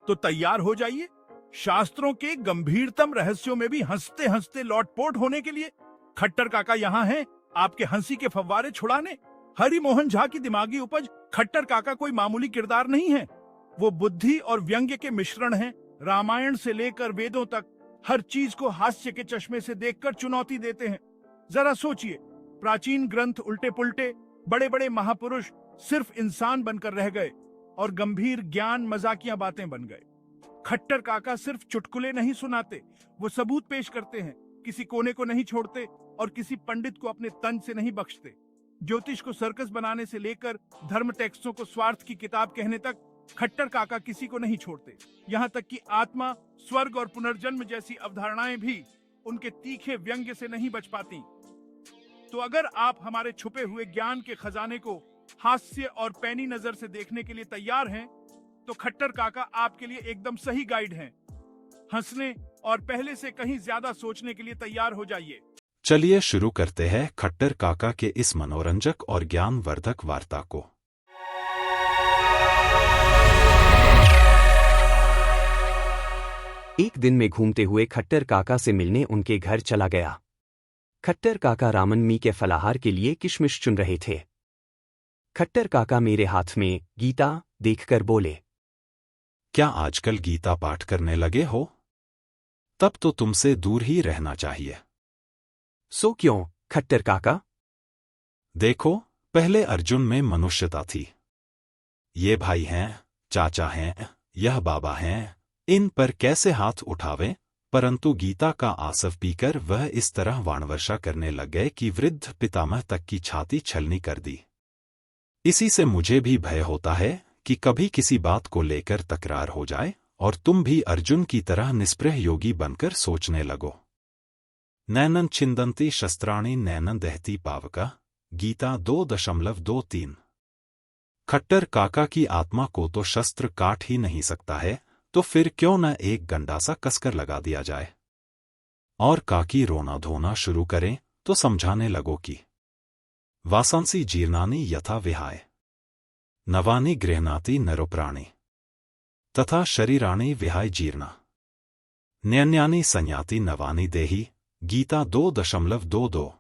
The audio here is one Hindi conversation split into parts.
तो तैयार हो जाइए शास्त्रों के गंभीरतम रहस्यों में भी हंसते हंसते लौटपोट होने के लिए। खट्टर काका यहाँ हैं आपके हंसी के फव्वारे छुड़ाने। हरि मोहन झा की दिमागी उपज खट्टर काका कोई मामूली किरदार नहीं है। वो बुद्धि और व्यंग्य के मिश्रण हैं। रामायण से लेकर वेदों तक हर चीज को हास्य के चश्मे से देखकर चुनौती देते हैं। जरा सोचिए, प्राचीन ग्रंथ उल्टे पुल्टे, बड़े बड़े महापुरुष सिर्फ इंसान बनकर रह गए और गंभीर ज्ञान मजाकियां बातें बन गए। खट्टर काका सिर्फ चुटकुले नहीं सुनाते, वो सबूत पेश करते हैं। किसी कोने को नहीं छोड़ते और किसी पंडित को अपने तन से नहीं बख्शते। ज्योतिष को सर्कस बनाने से लेकर धर्म टेक्स्टों को स्वार्थ की किताब कहने तक खट्टर काका किसी को नहीं छोड़ते। यहाँ तक कि आत्मा, स्वर्ग और पुनर्जन्म जैसी अवधारणाएं भी उनके तीखे व्यंग्य से नहीं बच पाती। तो अगर आप हमारे छुपे हुए ज्ञान के खजाने को हास्य और पैनी नजर से देखने के लिए तैयार हैं, तो खट्टर काका आपके लिए एकदम सही गाइड हैं। हंसने और पहले से कहीं ज्यादा सोचने के लिए तैयार हो जाइए। चलिए शुरू करते हैं खट्टर काका के इस मनोरंजक और ज्ञानवर्धक वार्ता को। एक दिन में घूमते हुए खट्टर काका से मिलने उनके घर चला गया। खट्टर काका रामन मी के फलाहार के लिए किशमिश चुन रहे थे। खट्टर काका मेरे हाथ में गीता देखकर बोले, क्या आजकल गीता पाठ करने लगे हो? तब तो तुमसे दूर ही रहना चाहिए। सो क्यों खट्टर काका? देखो, पहले अर्जुन में मनुष्यता थी। ये भाई हैं, चाचा हैं, यह बाबा हैं, इन पर कैसे हाथ उठावें? परंतु गीता का आसव पीकर वह इस तरह वाणवर्षा करने लग गए कि वृद्ध पितामह तक की छाती छलनी कर दी। इसी से मुझे भी भय होता है कि कभी किसी बात को लेकर तकरार हो जाए और तुम भी अर्जुन की तरह निस्पृह योगी बनकर सोचने लगो। नैनन छिंदंती शस्त्राणि नैनन दहती पावका, गीता 2.23। खट्टर काका की आत्मा को तो शस्त्र काट ही नहीं सकता है, तो फिर क्यों न एक गंडासा कसकर लगा दिया जाए। और काकी रोना धोना शुरू करें तो समझाने लगो कि वासांसी जीर्णानि यथा विहाय, नवानि गृह्णाति नरोप्राणि, तथा शरीराणि विहाय जीर्णा, न्यन्यानि संयाति नवानि देहि, गीता 2.22।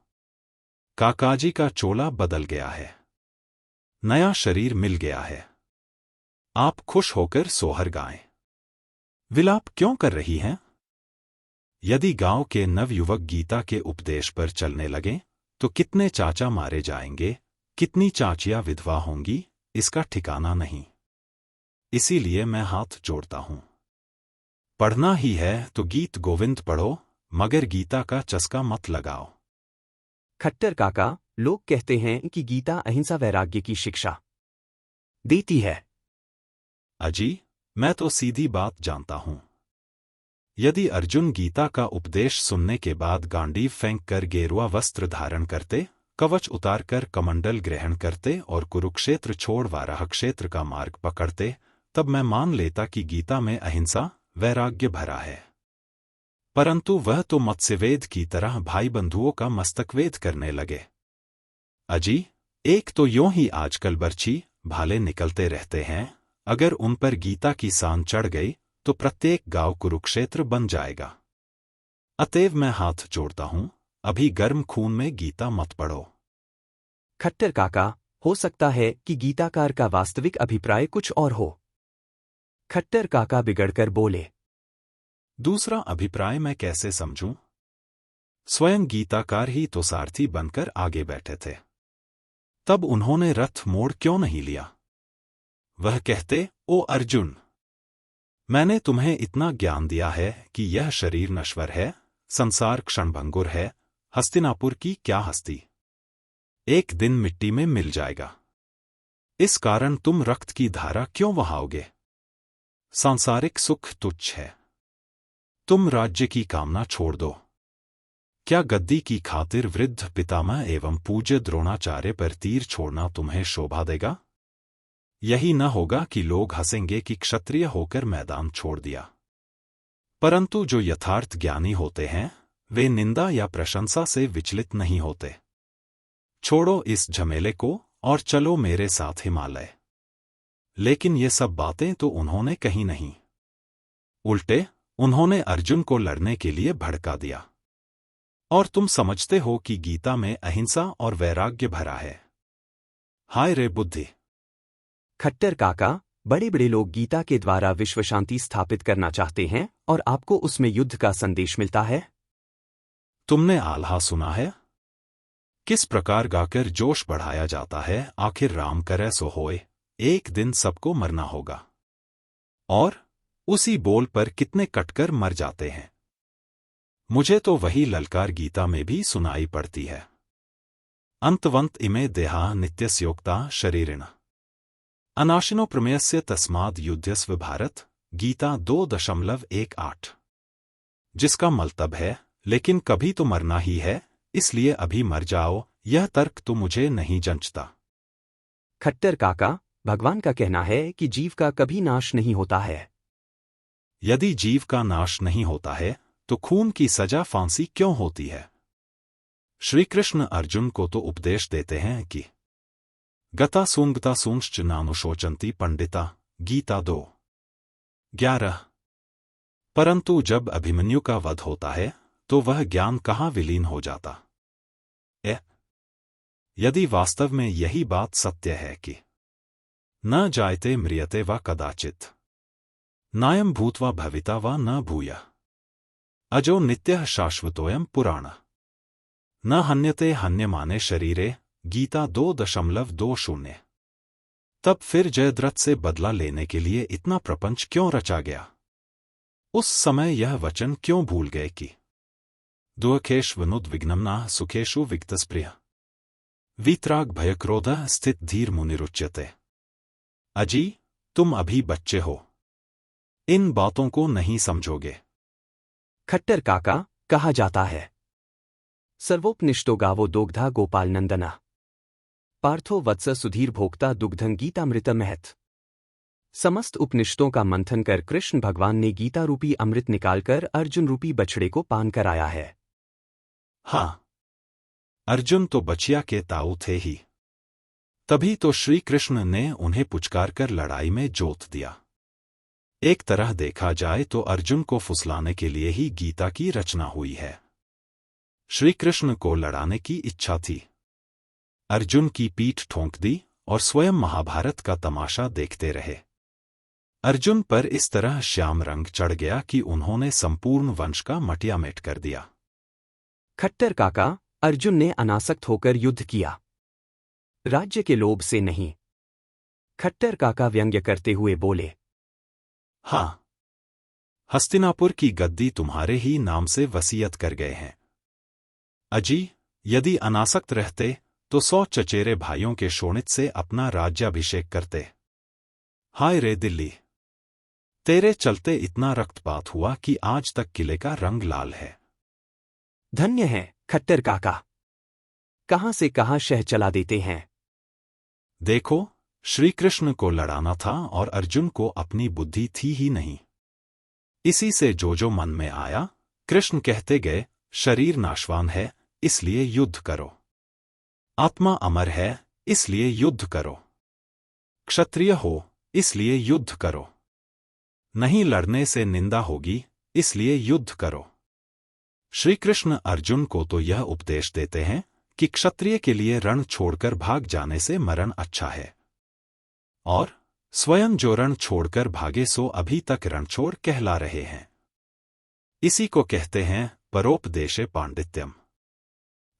काकाजी का चोला बदल गया है, नया शरीर मिल गया है। आप खुश होकर सोहर गाएं। विलाप क्यों कर रही हैं? यदि गांव के नवयुवक गीता के उपदेश पर चलने लगें तो कितने चाचा मारे जाएंगे, कितनी चाचियां विधवा होंगी, इसका ठिकाना नहीं। इसीलिए मैं हाथ जोड़ता हूं। पढ़ना ही है तो गीत गोविंद पढ़ो, मगर गीता का चस्का मत लगाओ। खट्टर काका, लोग कहते हैं कि गीता अहिंसा वैराग्य की शिक्षा देती है। अजी, मैं तो सीधी बात जानता हूं। यदि अर्जुन गीता का उपदेश सुनने के बाद गांडीव फेंक कर गेरुआ वस्त्र धारण करते, कवच उतारकर कमंडल ग्रहण करते और कुरुक्षेत्र छोड़ वाराह क्षेत्र का मार्ग पकड़ते, तब मैं मान लेता कि गीता में अहिंसा वैराग्य भरा है। परंतु वह तो मत्स्यवेद की तरह भाई बंधुओं का मस्तकवेद करने लगे। अजी, एक तो यूं ही आजकल बर्छी भाले निकलते रहते हैं, अगर उन पर गीता की सान चढ़ गई तो प्रत्येक गांव कुरुक्षेत्र बन जाएगा। अतएव मैं हाथ जोड़ता हूं, अभी गर्म खून में गीता मत पढ़ो। खट्टर काका, हो सकता है कि गीताकार का वास्तविक अभिप्राय कुछ और हो। खट्टर काका बिगड़कर बोले, दूसरा अभिप्राय मैं कैसे समझूं? स्वयं गीताकार ही तो सारथी बनकर आगे बैठे थे। तब उन्होंने रथ मोड़ क्यों नहीं लिया? वह कहते, ओ अर्जुन, मैंने तुम्हें इतना ज्ञान दिया है कि यह शरीर नश्वर है, संसार क्षणभंगुर है, हस्तिनापुर की क्या हस्ती, एक दिन मिट्टी में मिल जाएगा। इस कारण तुम रक्त की धारा क्यों बहाओगे? सांसारिक सुख तुच्छ है, तुम राज्य की कामना छोड़ दो। क्या गद्दी की खातिर वृद्ध पितामह एवं पूज्य द्रोणाचार्य पर तीर छोड़ना तुम्हें शोभा देगा? यही न होगा कि लोग हंसेंगे कि क्षत्रिय होकर मैदान छोड़ दिया। परंतु जो यथार्थ ज्ञानी होते हैं, वे निंदा या प्रशंसा से विचलित नहीं होते। छोड़ो इस झमेले को और चलो मेरे साथ हिमालय। लेकिन ये सब बातें तो उन्होंने कही नहीं। उल्टे उन्होंने अर्जुन को लड़ने के लिए भड़का दिया। और तुम समझते हो कि गीता में अहिंसा और वैराग्य भरा है। हाय रे बुद्धि! खट्टर काका, बड़े बड़े लोग गीता के द्वारा विश्व शांति स्थापित करना चाहते हैं और आपको उसमें युद्ध का संदेश मिलता है। तुमने आल्हा सुना है? किस प्रकार गाकर जोश बढ़ाया जाता है, आखिर राम करे सो होए, एक दिन सबको मरना होगा। और उसी बोल पर कितने कटकर मर जाते हैं। मुझे तो वही ललकार गीता में भी सुनाई पड़ती है। अंतवंत इमे देहा नित्यस्योक्ता शरीरिण अनाशिनो प्रमेयस्य तस्माद् युध्यस्व भारत, गीता 2.18। जिसका मतलब है, लेकिन कभी तो मरना ही है, इसलिए अभी मर जाओ। यह तर्क तो मुझे नहीं जंचता। खट्टर काका, भगवान का कहना है कि जीव का कभी नाश नहीं होता है। यदि जीव का नाश नहीं होता है, तो खून की सजा फांसी क्यों होती है? श्री कृष्ण अर्जुन को तो उपदेश देते हैं कि गता सूंगता सूंश्च नानुशोचंती पंडिता, गीता 2:11। परंतु जब अभिमन्यु का वध होता है, तो वह ज्ञान कहाँ विलीन हो जाता? यदि वास्तव में यही बात सत्य है कि न जायते म्रियते व कदाचित, नायम भूत्वा भविता व न भूयः, अजो नित्यः शाश्वतोयम पुराण, न हन्यते हन्यमाने शरीरे, गीता 2.20। तब फिर जयद्रथ से बदला लेने के लिए इतना प्रपंच क्यों रचा गया? उस समय यह वचन क्यों भूल गए कि दुःखेष्वनुद्विग्नम्ना सुखेषु विगतस्प्रियः, वीतराग भयक्रोधः स्थित धीर मुनिरुच्यते। अजी, तुम अभी बच्चे हो, इन बातों को नहीं समझोगे। खट्टर काका, कहा जाता है, सर्वोपनिष्टो गावो दोग्धा गोपाल नंदना, पार्थो वत्स सुधीर भोक्ता दुग्धं गीतामृत महत। समस्त उपनिषदों का मंथन कर कृष्ण भगवान ने गीता रूपी अमृत निकालकर अर्जुन रूपी बछड़े को पान कराया है। हाँ, अर्जुन तो बछिया के ताऊ थे ही, तभी तो श्री कृष्ण ने उन्हें पुचकार कर लड़ाई में जोत दिया। एक तरह देखा जाए तो अर्जुन को फुसलाने के लिए ही गीता की रचना हुई है। श्री कृष्ण को लड़ाने की इच्छा थी। अर्जुन की पीठ ठोंक दी और स्वयं महाभारत का तमाशा देखते रहे। अर्जुन पर इस तरह श्याम रंग चढ़ गया कि उन्होंने संपूर्ण वंश का मटियामेट कर दिया। खट्टर काका, अर्जुन ने अनासक्त होकर युद्ध किया, राज्य के लोभ से नहीं। खट्टर काका व्यंग्य करते हुए बोले, हाँ, हस्तिनापुर की गद्दी तुम्हारे ही नाम से वसीयत कर गए हैं। अजी, यदि अनासक्त रहते तो 100 चचेरे भाइयों के शोणित से अपना राज्याभिषेक करते। हाय रे दिल्ली, तेरे चलते इतना रक्तपात हुआ कि आज तक किले का रंग लाल है। धन्य है खट्टर काका, कहां से कहां शह चला देते हैं। देखो, श्री कृष्ण को लड़ाना था और अर्जुन को अपनी बुद्धि थी ही नहीं। इसी से जो जो मन में आया, कृष्ण कहते गए, शरीर नाशवान है, इसलिए युद्ध करो। आत्मा अमर है, इसलिए युद्ध करो। क्षत्रिय हो, इसलिए युद्ध करो। नहीं लड़ने से निंदा होगी, इसलिए युद्ध करो। श्री कृष्ण अर्जुन को तो यह उपदेश देते हैं कि क्षत्रिय के लिए रण छोड़कर भाग जाने से मरण अच्छा है, और स्वयं जो रण छोड़कर भागे सो अभी तक रणछोड़ कहला रहे हैं। इसी को कहते हैं परोपदेशे पांडित्यम।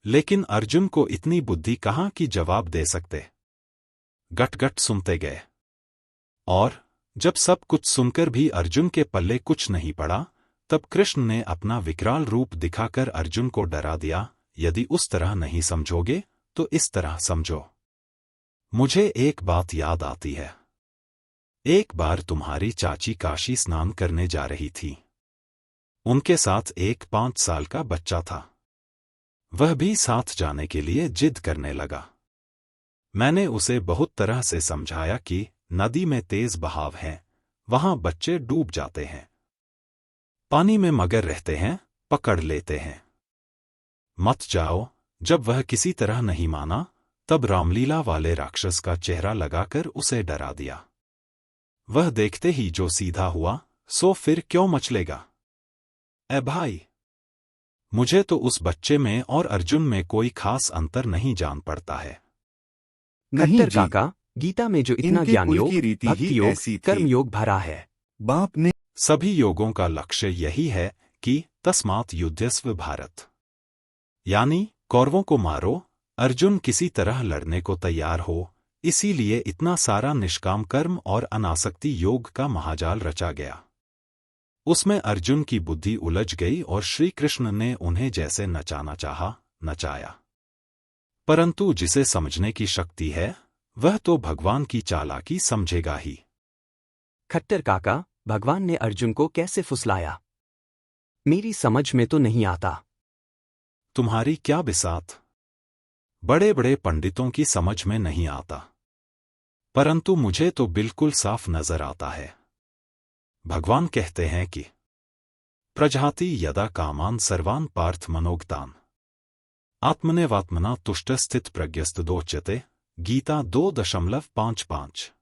लेकिन अर्जुन को इतनी बुद्धि कहाँ कि जवाब दे सकते। गट-गट सुनते गए, और जब सब कुछ सुनकर भी अर्जुन के पल्ले कुछ नहीं पड़ा, तब कृष्ण ने अपना विकराल रूप दिखाकर अर्जुन को डरा दिया। यदि उस तरह नहीं समझोगे तो इस तरह समझो। मुझे एक बात याद आती है। एक बार तुम्हारी चाची काशी स्नान करने जा रही थी। उनके साथ एक 5 साल का बच्चा था। वह भी साथ जाने के लिए जिद करने लगा। मैंने उसे बहुत तरह से समझाया कि नदी में तेज बहाव है, वहां बच्चे डूब जाते हैं। पानी में मगर रहते हैं, पकड़ लेते हैं। मत जाओ। जब वह किसी तरह नहीं माना, तब रामलीला वाले राक्षस का चेहरा लगाकर उसे डरा दिया। वह देखते ही जो सीधा हुआ, सो फिर क्यों मचलेगा? ए भाई, मुझे तो उस बच्चे में और अर्जुन में कोई खास अंतर नहीं जान पड़ता है। नहीं खट्टर जी, काका, गीता में जो इतना इनके ज्ञान कुल योग, की रीति ही भक्ति योग, ऐसी थी। कर्म योग भरा है। बाप ने सभी योगों का लक्ष्य यही है कि तस्मात् युध्यस्व भारत, यानी कौरवों को मारो। अर्जुन किसी तरह लड़ने को तैयार हो, इसीलिए इतना सारा निष्काम कर्म और अनासक्ति योग का महाजाल रचा गया। उसमें अर्जुन की बुद्धि उलझ गई और श्री कृष्ण ने उन्हें जैसे नचाना चाहा, नचाया। परंतु जिसे समझने की शक्ति है, वह तो भगवान की चालाकी समझेगा ही। खट्टर काका, भगवान ने अर्जुन को कैसे फुसलाया? मेरी समझ में तो नहीं आता। तुम्हारी क्या बिसात, बड़े बड़े पंडितों की समझ में नहीं आता, परंतु मुझे तो बिल्कुल साफ नजर आता है। भगवान कहते हैं कि प्रजाति यदा कामान सर्वान पार्थ मनोगतान आत्मनेवात्मना तुष्ट स्थित प्रज्ञस्त दोच्यते, गीता 2.55।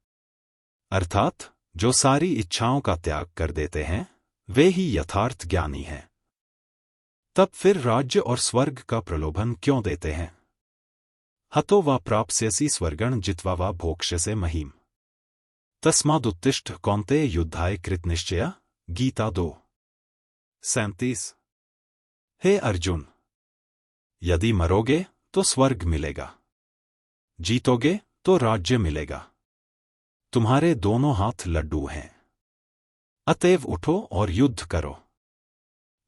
अर्थात जो सारी इच्छाओं का त्याग कर देते हैं, वे ही यथार्थ ज्ञानी हैं। तब फिर राज्य और स्वर्ग का प्रलोभन क्यों देते हैं? हतो वा प्राप्स्यसि स्वर्गं जित्वा वा भोक्ष्यसे महीम, तस्मादुत्तिष्ठ कौन्तेय युद्धाय कृतनिश्चय, गीता 2:37। हे अर्जुन, यदि मरोगे तो स्वर्ग मिलेगा, जीतोगे तो राज्य मिलेगा। तुम्हारे दोनों हाथ लड्डू हैं, अतएव उठो और युद्ध करो।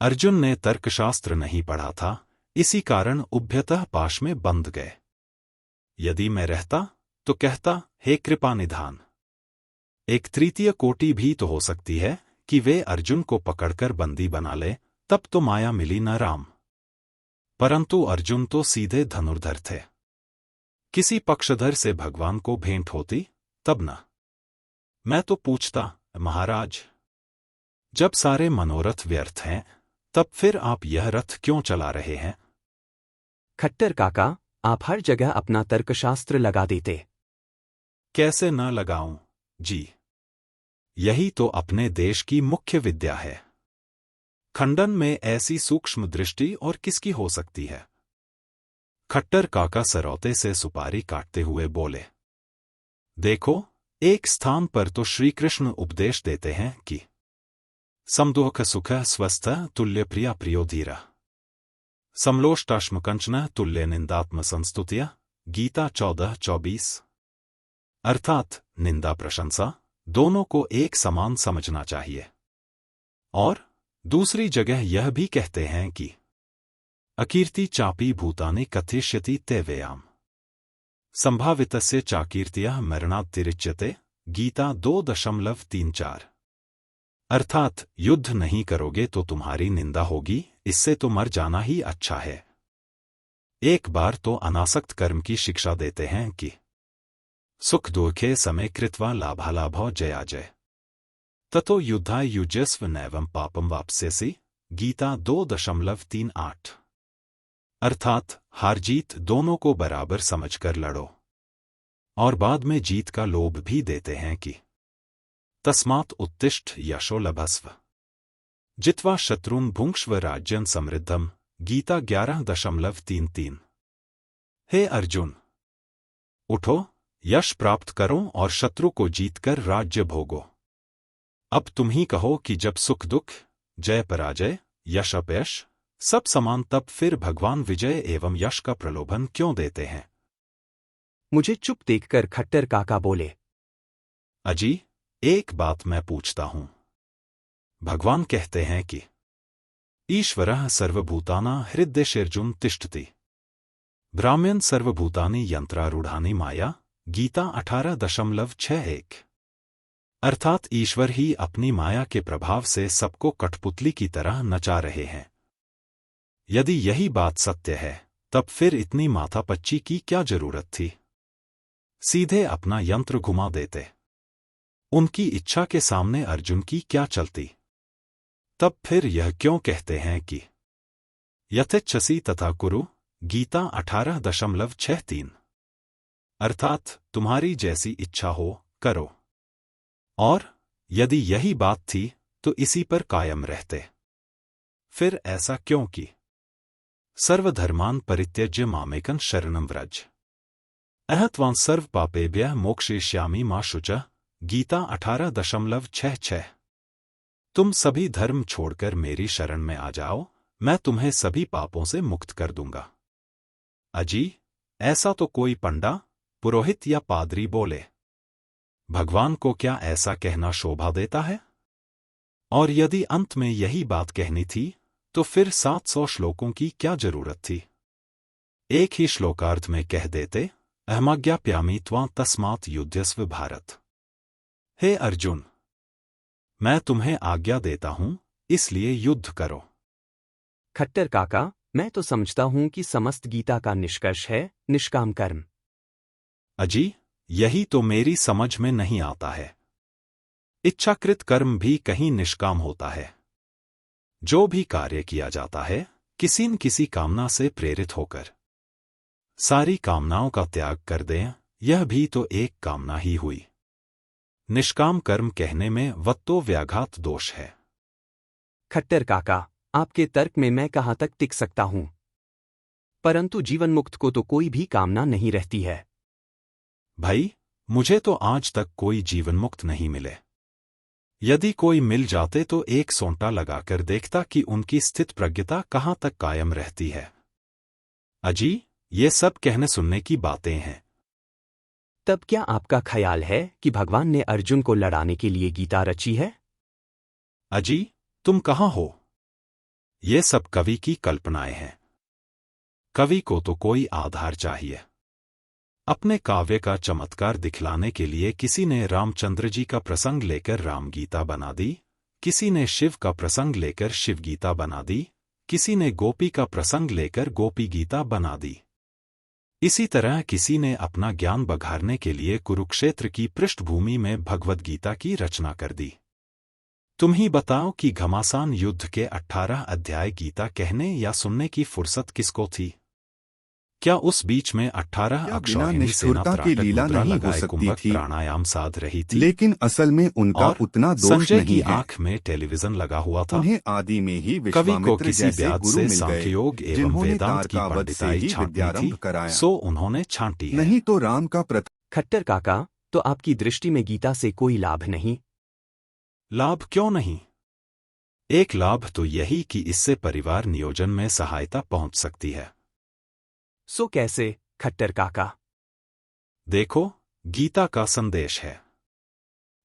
अर्जुन ने तर्कशास्त्र नहीं पढ़ा था, इसी कारण उभयतः पाश में बंध गए। यदि मैं रहता तो कहता, हे कृपा निधान। एक तृतीय कोटि भी तो हो सकती है कि वे अर्जुन को पकड़कर बंदी बना ले, तब तो माया मिली न राम। परंतु अर्जुन तो सीधे धनुर्धर थे। किसी पक्षधर से भगवान को भेंट होती तब न। मैं तो पूछता, महाराज, जब सारे मनोरथ व्यर्थ हैं, तब फिर आप यह रथ क्यों चला रहे हैं? खट्टर काका, आप हर जगह अपना तर्कशास्त्र लगा देते। कैसे न लगाऊं जी, यही तो अपने देश की मुख्य विद्या है। खंडन में ऐसी सूक्ष्म दृष्टि और किसकी हो सकती है? खट्टर काका सरौते से सुपारी काटते हुए बोले, देखो, एक स्थान पर तो श्री कृष्ण उपदेश देते हैं कि समदुःख सुख स्वस्थ तुल्य प्रिया प्रियो धीरा समलोष्टाश्मकंचन तुल्य निंदात्म संस्तुत्य, गीता 14:24। अर्थात निंदा प्रशंसा दोनों को एक समान समझना चाहिए। और दूसरी जगह यह भी कहते हैं कि अकीर्ति चापी भूतानि कथयिष्यति ते व्ययाम संभावितस्य चाकीर्तियः मरणात्तिरिच्यते, गीता 2.34। अर्थात युद्ध नहीं करोगे तो तुम्हारी निंदा होगी, इससे तो मर जाना ही अच्छा है। एक बार तो अनासक्त कर्म की शिक्षा देते हैं कि सुख दुखे समय कृत्वा लाभालाभो जयाजय ततो युद्धाय युजस्व नैवं पापम वाप्स्यसि, गीता 2.38। अर्थात हार जीत दोनों को बराबर समझकर लड़ो। और बाद में जीत का लोभ भी देते हैं कि तस्मात् उत्तिष्ठ यशो लभस्व जित्वा शत्रुन भुंक्ष्व राज्यं समृद्धम, गीता 11.33। हे अर्जुन, उठो, यश प्राप्त करो और शत्रु को जीतकर राज्य भोगो। अब तुम ही कहो कि जब सुख दुख, जय पराजय, यश अपयश सब समान, तब फिर भगवान विजय एवं यश का प्रलोभन क्यों देते हैं? मुझे चुप देखकर खट्टर काका बोले, अजी, एक बात मैं पूछता हूं। भगवान कहते हैं कि ईश्वरः सर्वभूतानां हृदयेषु तिष्ठति, ब्राह्मण सर्वभूतानि यंत्रारूढ़ानि माया, गीता 18.61। अर्थात ईश्वर ही अपनी माया के प्रभाव से सबको कठपुतली की तरह नचा रहे हैं। यदि यही बात सत्य है, तब फिर इतनी माथापच्ची की क्या जरूरत थी? सीधे अपना यंत्र घुमा देते। उनकी इच्छा के सामने अर्जुन की क्या चलती? तब फिर यह क्यों कहते हैं कि यथेच्छसि तथा कुरु, गीता 18.63। अर्थात तुम्हारी जैसी इच्छा हो, करो। और यदि यही बात थी तो इसी पर कायम रहते। फिर ऐसा क्यों कि सर्वधर्मान परित्यज्य मामेकं शरणं व्रज अहत्वां सर्व पापेभ्यः मोक्षयिष्यामि मा शुचः। गीता 18.66। तुम सभी धर्म छोड़कर मेरी शरण में आ जाओ, मैं तुम्हें सभी पापों से मुक्त कर दूंगा। अजी, ऐसा तो कोई पंडा, पुरोहित या पादरी बोले। भगवान को क्या ऐसा कहना शोभा देता है? और यदि अंत में यही बात कहनी थी तो फिर 700 श्लोकों की क्या जरूरत थी? एक ही श्लोकार्थ में कह देते, अहमाज्ञाप्यामि त्वां तस्मात् युध्यस्व भारत। हे अर्जुन, मैं तुम्हें आज्ञा देता हूं, इसलिए युद्ध करो। खट्टर काका, मैं तो समझता हूं कि समस्त गीता का निष्कर्ष है निष्काम कर्म। अजी, यही तो मेरी समझ में नहीं आता है। इच्छाकृत कर्म भी कहीं निष्काम होता है। जो भी कार्य किया जाता है किसी न किसी कामना से प्रेरित होकर। सारी कामनाओं का त्याग कर दें, यह भी तो एक कामना ही हुई। निष्काम कर्म कहने में वत्तो व्याघात दोष है। खट्टर काका, आपके तर्क में मैं कहां तक टिक सकता हूं? परंतु जीवन मुक्त को तो कोई भी कामना नहीं रहती है। भाई, मुझे तो आज तक कोई जीवन मुक्त नहीं मिले। यदि कोई मिल जाते तो एक सोंटा लगाकर देखता कि उनकी स्थित प्रज्ञता कहां तक कायम रहती है। अजी, ये सब कहने सुनने की बातें हैं। तब क्या आपका ख्याल है कि भगवान ने अर्जुन को लड़ाने के लिए गीता रची है? अजी, तुम कहां हो? ये सब कवि की कल्पनाएं हैं। कवि को तो कोई आधार चाहिए। अपने काव्य का चमत्कार दिखलाने के लिए किसी ने रामचंद्र जी का प्रसंग लेकर राम गीता बना दी, किसी ने शिव का प्रसंग लेकर शिव गीता बना दी, किसी ने गोपी का प्रसंग लेकर गोपी गीता बना दी। इसी तरह किसी ने अपना ज्ञान बघारने के लिए कुरुक्षेत्र की पृष्ठभूमि में भगवद गीता की रचना कर दी। तुम ही बताओ कि घमासान युद्ध के 18 अध्याय गीता कहने या सुनने की फुर्सत किसको थी? क्या उस बीच में 18 क्या अक्षौहिणी बिना निष्ठुरता सेना की त्राटक लीला मुद्रा नहीं हो लगाए सकती कुंभक थी? प्राणायाम साध रही थी? लेकिन असल में उनका और उतना दोष संजय नहीं की है। आंख में टेलीविजन लगा हुआ था। उन्हें आदि में ही कवि को विश्वामित्र किसी जैसे व्याध गुरु से मिल गए, सांख्ययोग एवं जिन्होंने वेदांत की तारकावध से पंडिताई ही छांटनी विद्यारंभ थी, कराया। सो उन्होंने छांटी है। नहीं तो राम का खट्टर काका, तो आपकी दृष्टि में गीता से कोई लाभ नहीं? लाभ क्यों नहीं? एक लाभ तो यही कि इससे परिवार नियोजन में सहायता पहुंच सकती है। सो कैसे, खट्टर काका? देखो, गीता का संदेश है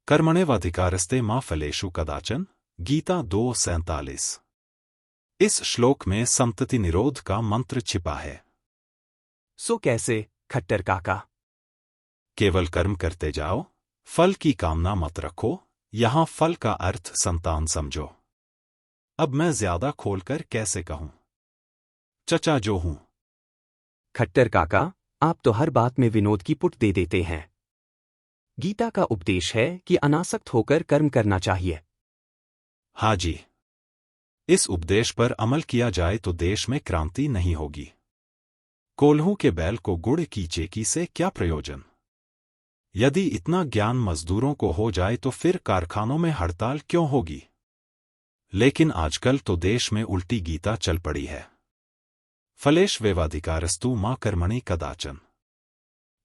कर्मण्येवाधिकारस्ते मा फलेषु कदाचन। गीता 2:47। इस श्लोक में संतति निरोध का मंत्र छिपा है। सो कैसे, खट्टर काका? केवल कर्म करते जाओ, फल की कामना मत रखो। यहां फल का अर्थ संतान समझो। अब मैं ज्यादा खोलकर कैसे कहूं? चचा जो हूं। खट्टर काका, आप तो हर बात में विनोद की पुट दे देते हैं। गीता का उपदेश है कि अनासक्त होकर कर्म करना चाहिए। हाँ जी, इस उपदेश पर अमल किया जाए तो देश में क्रांति नहीं होगी। कोल्हू के बैल को गुड़ की चेकी से क्या प्रयोजन? यदि इतना ज्ञान मजदूरों को हो जाए तो फिर कारखानों में हड़ताल क्यों होगी? लेकिन आजकल तो देश में उल्टी गीता चल पड़ी है। फलेष्वेवाधिकारस्तु मा कर्मणि कदाचन।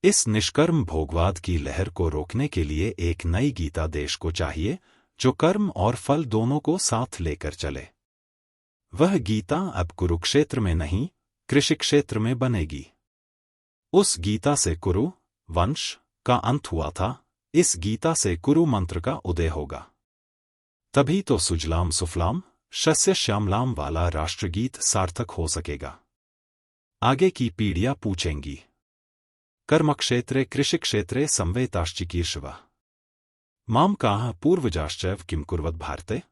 इस निष्कर्म भोगवाद की लहर को रोकने के लिए एक नई गीता देश को चाहिए, जो कर्म और फल दोनों को साथ लेकर चले। वह गीता अब कुरुक्षेत्र में नहीं, कृषि क्षेत्र में बनेगी। उस गीता से कुरु वंश का अंत हुआ था, इस गीता से कुरु मंत्र का उदय होगा। तभी तो सुजलाम सुफलाम शस्य श्यामलाम वाला राष्ट्रगीत सार्थक हो सकेगा। आगे की पीढ़ियां पूछेंगी, कर्मक्षेत्रे कृषिक्षेत्रे संवेताश्चिकीर्षव माम काह पूर्वजाश्चैव किम कुर्वत भारते।